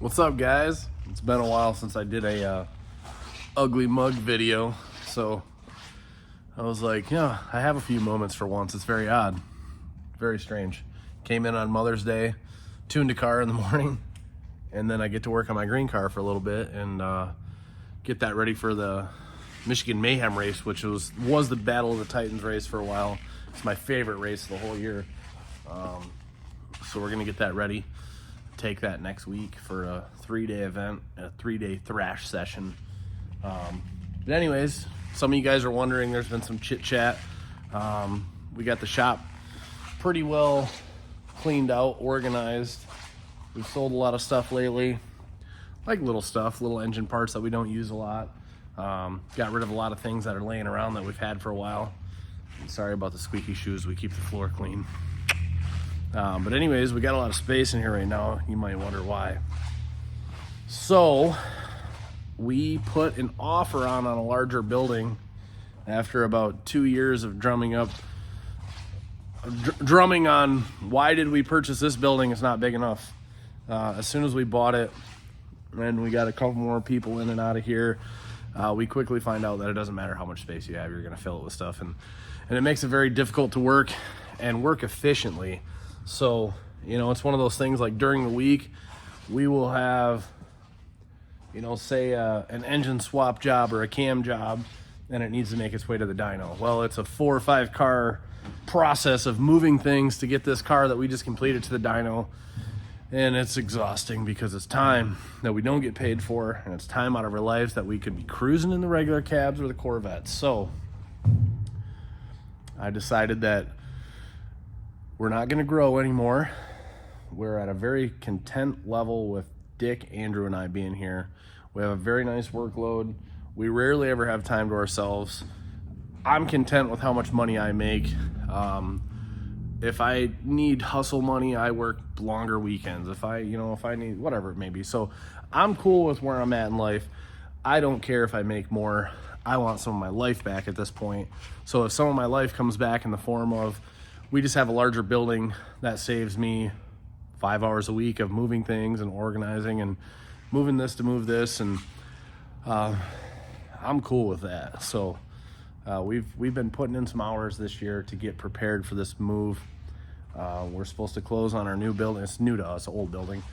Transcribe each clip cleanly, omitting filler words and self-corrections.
What's up, guys? It's been a while since I did a ugly mug video, so I was like, yeah, I have a few moments for once. It's very odd, very strange. Came in on Mother's Day, tuned a car in the morning, and then I get to work on my green car for a little bit and get that ready for the Michigan Mayhem race, which was the Battle of the Titans race for a while. It's my favorite race of the whole year. So we're gonna get that ready. Take that next week for a 3-day event, a 3-day thrash session. But anyways, some of you guys are wondering, there's been some chit chat. We got the shop pretty well cleaned out, organized. We've sold a lot of stuff lately, like little stuff, little engine parts that we don't use a lot. Got rid of a lot of things that are laying around that we've had for a while. Sorry about the squeaky shoes, we keep the floor clean. But anyways, we got a lot of space in here right now. You might wonder why. So we put an offer on a larger building after about 2 years of drumming on why did we purchase this building? It's not big enough. As soon as we bought it and we got a couple more people in and out of here, we quickly find out that it doesn't matter how much space you have, you're going to fill it with stuff, and it makes it very difficult to work efficiently. So, you know, it's one of those things, like during the week, we will have, you know, say an engine swap job or a cam job, and it needs to make its way to the dyno. Well, it's a 4 or 5 car process of moving things to get this car that we just completed to the dyno. And it's exhausting because it's time that we don't get paid for, and it's time out of our lives that we could be cruising in the regular cabs or the Corvettes. So I decided that we're not going to grow anymore. We're at a very content level with Dick, Andrew, and I being here. We have a very nice workload. We rarely ever have time to ourselves. I'm content with how much money I make. If I need hustle money, I work longer weekends. If I need whatever it may be. So I'm cool with where I'm at in life. I don't care if I make more. I want some of my life back at this point. So if some of my life comes back in the form of we just have a larger building, that saves me 5 hours a week of moving things and organizing and moving this to move this, and I'm cool with that. So we've been putting in some hours this year to get prepared for this move. We're supposed to close on our new building. It's new to us, old building.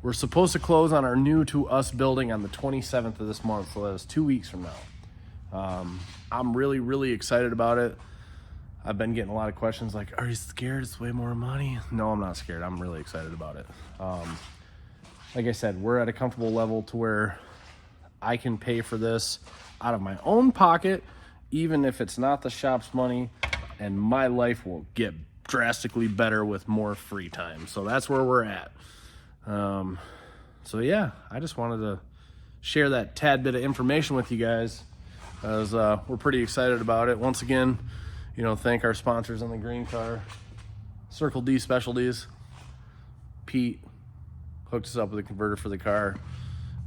We're supposed to close on our new to us building on the 27th of this month, so that's 2 weeks from now. I'm really, really excited about it. I've been getting a lot of questions like, are you scared? It's way more money. No, I'm not scared. I'm really excited about it. Like I said, we're at a comfortable level to where I can pay for this out of my own pocket, even if it's not the shop's money, and my life will get drastically better with more free time. So that's where we're at. So yeah, I just wanted to share that tad bit of information with you guys, as we're pretty excited about it. Once again, you know, thank our sponsors on the green car, Circle D Specialties. Pete hooked us up with a converter for the car,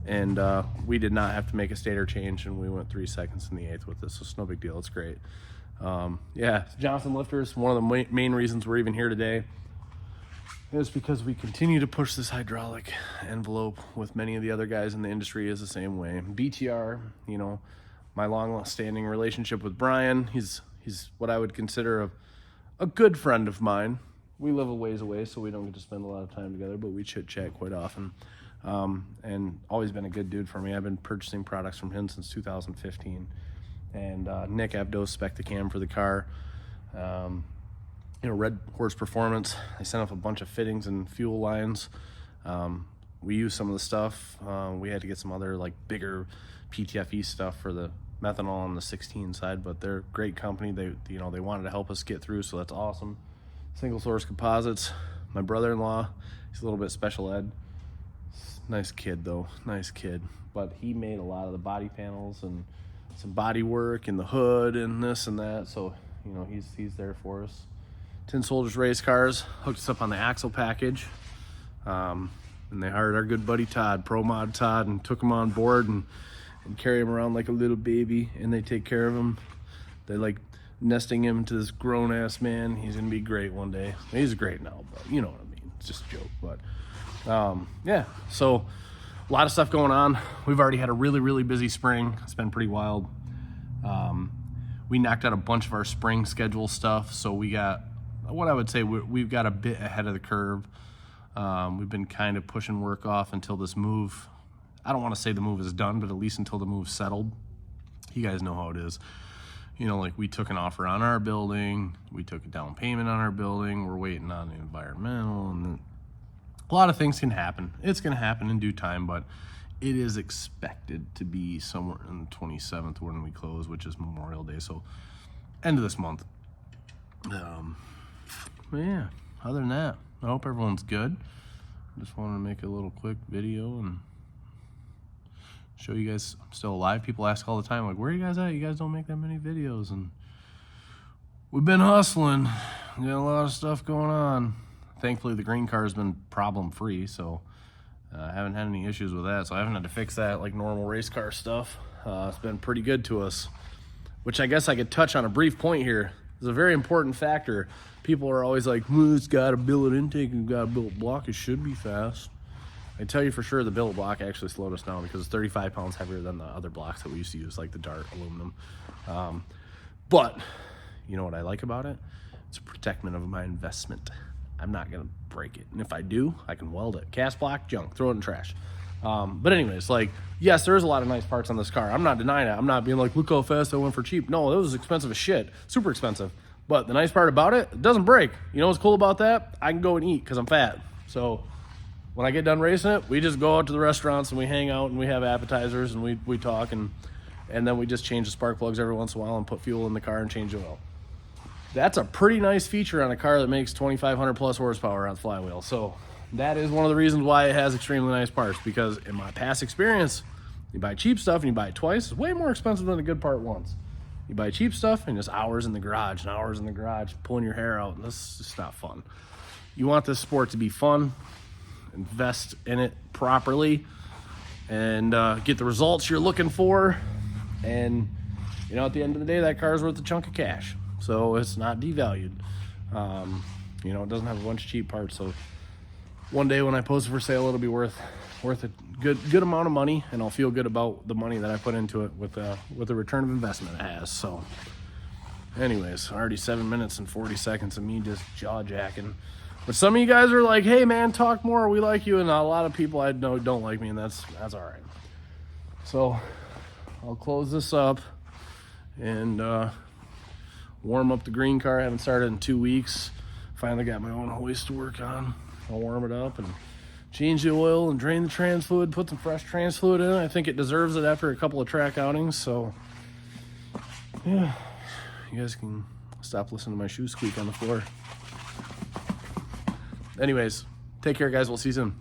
and we did not have to make a stator change, and we went 3 seconds in the 8th with this, so it's no big deal. It's great. Yeah, Johnson Lifters, one of the main reasons we're even here today is because we continue to push this hydraulic envelope with many of the other guys in the industry is the same way. BTR, you know, my long-standing relationship with Brian, he's what I would consider a good friend of mine. We live a ways away, so we don't get to spend a lot of time together, but we chit-chat quite often. And always been a good dude for me. I've been purchasing products from him since 2015. And Nick Abdo's spec the cam for the car. You know, Red Horse Performance, they sent up a bunch of fittings and fuel lines. We used some of the stuff. We had to get some other like bigger PTFE stuff for the methanol on the 16 side, but they're a great company. They wanted to help us get through, so that's awesome. Single Source Composites, my brother-in-law, he's a little bit special ed. Nice kid though, nice kid. But he made a lot of the body panels and some body work in the hood and this and that, so you know, he's there for us. Tin Soldiers Race Cars hooked us up on the axle package, and they hired our good buddy Todd, Pro Mod Todd, and took him on board and carry him around like a little baby, and they take care of him. They like nesting him to this grown-ass man. He's gonna be great one day. He's great now, but you know what I mean. It's just a joke, but yeah. So a lot of stuff going on. We've already had a really busy spring. It's been pretty wild. We knocked out a bunch of our spring schedule stuff, so we got, what I would say, we've got a bit ahead of the curve. We've been kind of pushing work off until this move. I don't want to say the move is done, but at least until the move's settled. You guys know how it is. You know, like we took an offer on our building, we took a down payment on our building, we're waiting on the environmental, and a lot of things can happen. It's going to happen in due time, but it is expected to be somewhere in the 27th when we close, which is Memorial Day, so end of this month. But yeah, other than that, I hope everyone's good. Just wanted to make a little quick video and show you guys I'm still alive. People ask all the time, like, where are you guys at? You guys don't make that many videos. And we've been hustling. We got a lot of stuff going on. Thankfully, the green car has been problem-free, so I haven't had any issues with that. So I haven't had to fix that like normal race car stuff. It's been pretty good to us, which I guess I could touch on a brief point here. It's a very important factor. People are always like, it's got a billet intake and got a billet block. It should be fast. I tell you for sure the billet block actually slowed us down because it's 35 pounds heavier than the other blocks that we used to use, like the Dart aluminum. But you know what I like about it? It's a protectment of my investment. I'm not going to break it. And if I do, I can weld it. Cast block, junk, throw it in trash. But anyways, like, yes, there's a lot of nice parts on this car. I'm not denying it. I'm not being like, look how fast I went for cheap. No, it was expensive as shit. Super expensive. But the nice part about it, it doesn't break. You know what's cool about that? I can go and eat because I'm fat. So when I get done racing it, we just go out to the restaurants and we hang out and we have appetizers and we talk and then we just change the spark plugs every once in a while and put fuel in the car and change the oil. That's a pretty nice feature on a car that makes 2,500 plus horsepower on the flywheel. So that is one of the reasons why it has extremely nice parts, because in my past experience, you buy cheap stuff and you buy it twice, it's way more expensive than a good part once. You buy cheap stuff and just hours in the garage and hours in the garage pulling your hair out. That's just not fun. You want this sport to be fun, invest in it properly, and get the results you're looking for. And, you know, at the end of the day, that car's worth a chunk of cash. So it's not devalued. You know, it doesn't have a bunch of cheap parts. So one day when I post it for sale, it'll be worth a good amount of money, and I'll feel good about the money that I put into it with the return of investment it has. So anyways, already 7 minutes and 40 seconds of me just jaw jacking. But some of you guys are like, hey man, talk more, we like you, and a lot of people I know don't like me, and that's all right. So I'll close this up and warm up the green car. I haven't started in 2 weeks. Finally got my own hoist to work on. I'll warm it up and change the oil and drain the trans fluid, put some fresh trans fluid in. I think it deserves it after a couple of track outings. So yeah, you guys can stop listening to my shoes squeak on the floor. Anyways, take care guys, we'll see you soon.